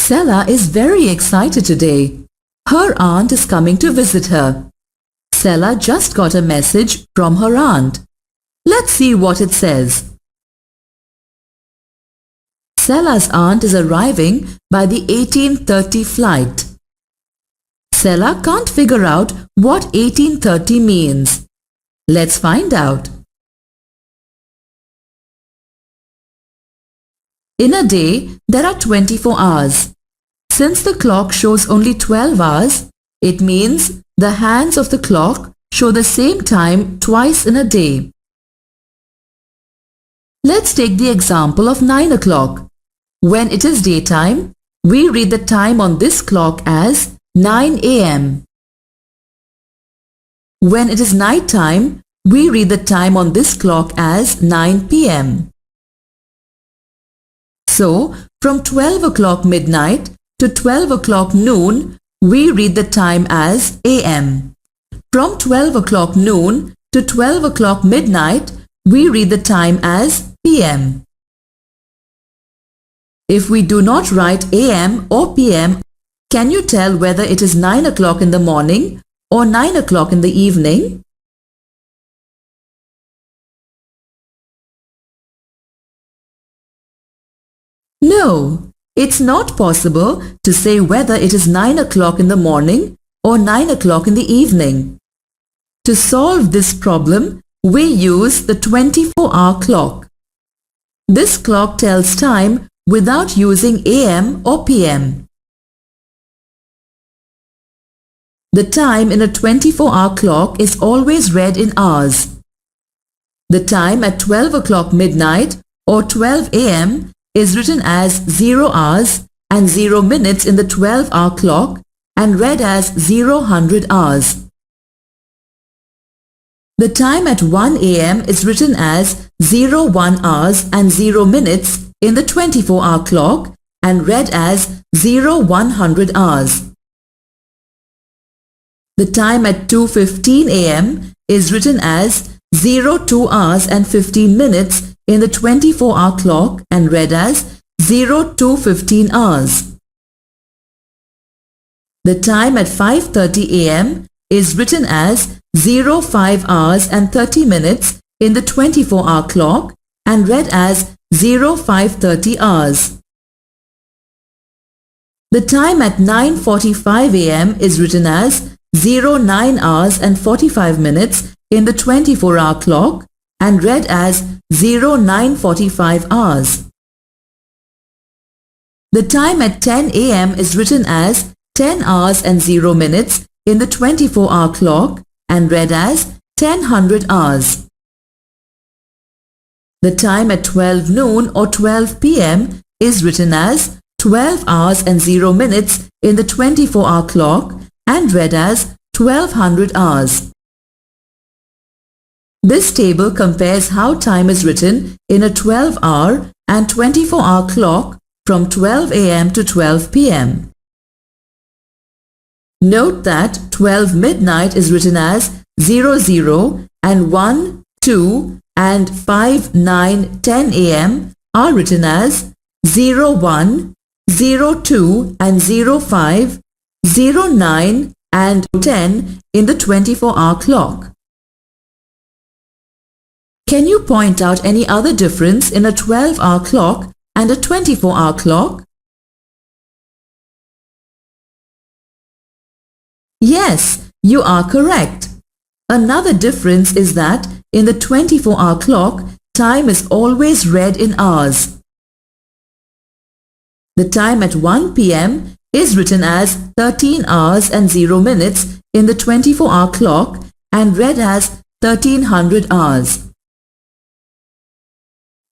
Sella is very excited today. Her aunt is coming to visit her. Sella just got a message from her aunt. Let's see what it says. Sella's aunt is arriving by the 18:30 flight. Sella can't figure out what 18:30 means. Let's find out. In a day, there are 24 hours. Since the clock shows only 12 hours, it means the hands of the clock show the same time twice in a day. Let's take the example of 9 o'clock. When it is daytime, we read the time on this clock as 9 a.m. When it is night time, we read the time on this clock as 9 p.m. So, from 12 o'clock midnight to 12 o'clock noon, we read the time as a.m. From 12 o'clock noon to 12 o'clock midnight, we read the time as p.m. If we do not write a.m. or p.m., can you tell whether it is 9 o'clock in the morning or 9 o'clock in the evening? No, it's not possible to say whether it is 9 o'clock in the morning or 9 o'clock in the evening. To solve this problem, we use the 24-hour clock. This clock tells time without using AM or PM. The time in a 24-hour clock is always read in hours. The time at 12 o'clock midnight or 12 AM is written as 0 hours and 0 minutes in the 12-hour clock and read as 00 hours. The time at 1 a.m. is written as 01 hours and 0 minutes in the 24-hour clock and read as 0100 hours. The time at 2:15 a.m. is written as 02 hours and 15 minutes in the 24-hour clock and read as 02:15 hours. The time at 5:30 a.m. is written as 05 hours and 30 minutes in the 24-hour clock and read as 0530 hours. The time at 9:45 a.m. is written as 09 hours and 45 minutes in the 24-hour clock and read as 0945 hours. The time at 10 a.m. is written as 10 hours and 0 minutes in the 24-hour clock and read as 1000 hours. The time at 12 noon or 12 p.m. is written as 12 hours and 0 minutes in the 24-hour clock and read as 1200 hours. This table compares how time is written in a 12-hour and 24-hour clock from 12 a.m. to 12 p.m. Note that 12 midnight is written as 00 and 1, 2 and 5, 9, 10 a.m. are written as 01, 02 and 05, 09 and 10 in the 24-hour clock. Can you point out any other difference in a 12-hour clock and a 24-hour clock? Yes, you are correct. Another difference is that in the 24-hour clock, time is always read in hours. The time at 1 p.m. is written as 13 hours and 0 minutes in the 24-hour clock and read as 1300 hours.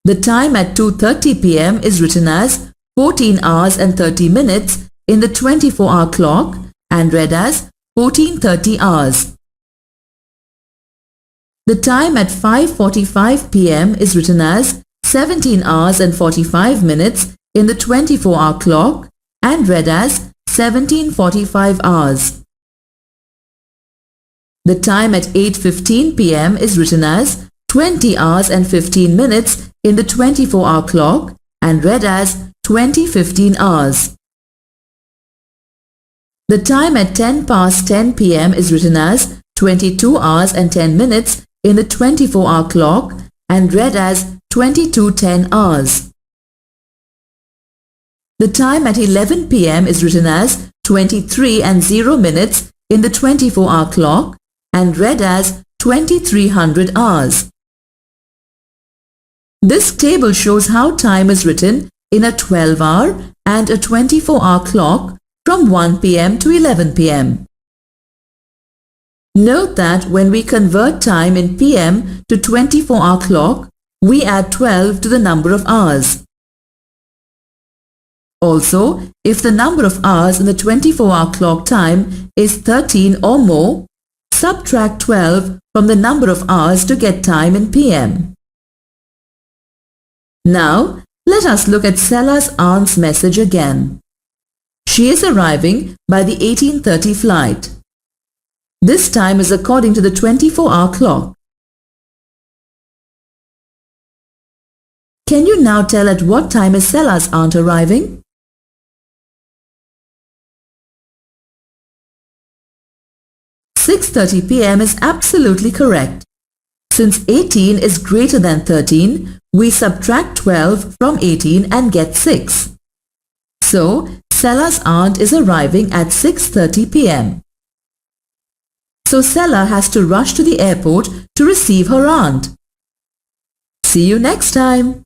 The time at 2:30 p.m. is written as 14 hours and 30 minutes in the 24-hour clock and read as 1430 hours. The time at 5:45 p.m. is written as 17 hours and 45 minutes in the 24-hour clock and read as 1745 hours. The time at 8:15 p.m. is written as 20 hours and 15 minutes in the 24-hour clock and read as 2015 hours. The time at 10 past 10 p.m. is written as 22 hours and 10 minutes in the 24-hour clock and read as 22:10 hours. The time at 11 p.m. is written as 23 and 0 minutes in the 24-hour clock and read as 2300 hours. This table shows how time is written in a 12-hour and a 24-hour clock from 1 p.m. to 11 p.m. Note that when we convert time in p.m. to 24-hour clock, we add 12 to the number of hours. Also, if the number of hours in the 24-hour clock time is 13 or more, subtract 12 from the number of hours to get time in p.m. Now, let us look at Sella's aunt's message again. She is arriving by the 18:30 flight. This time is according to the 24-hour clock. Can you now tell at what time is Sella's aunt arriving? "6:30 p.m. is absolutely correct. Since 18 is greater than 13, we subtract 12 from 18 and get 6. So, Sella's aunt is arriving at 6:30 p.m. So Sella has to rush to the airport to receive her aunt. See you next time.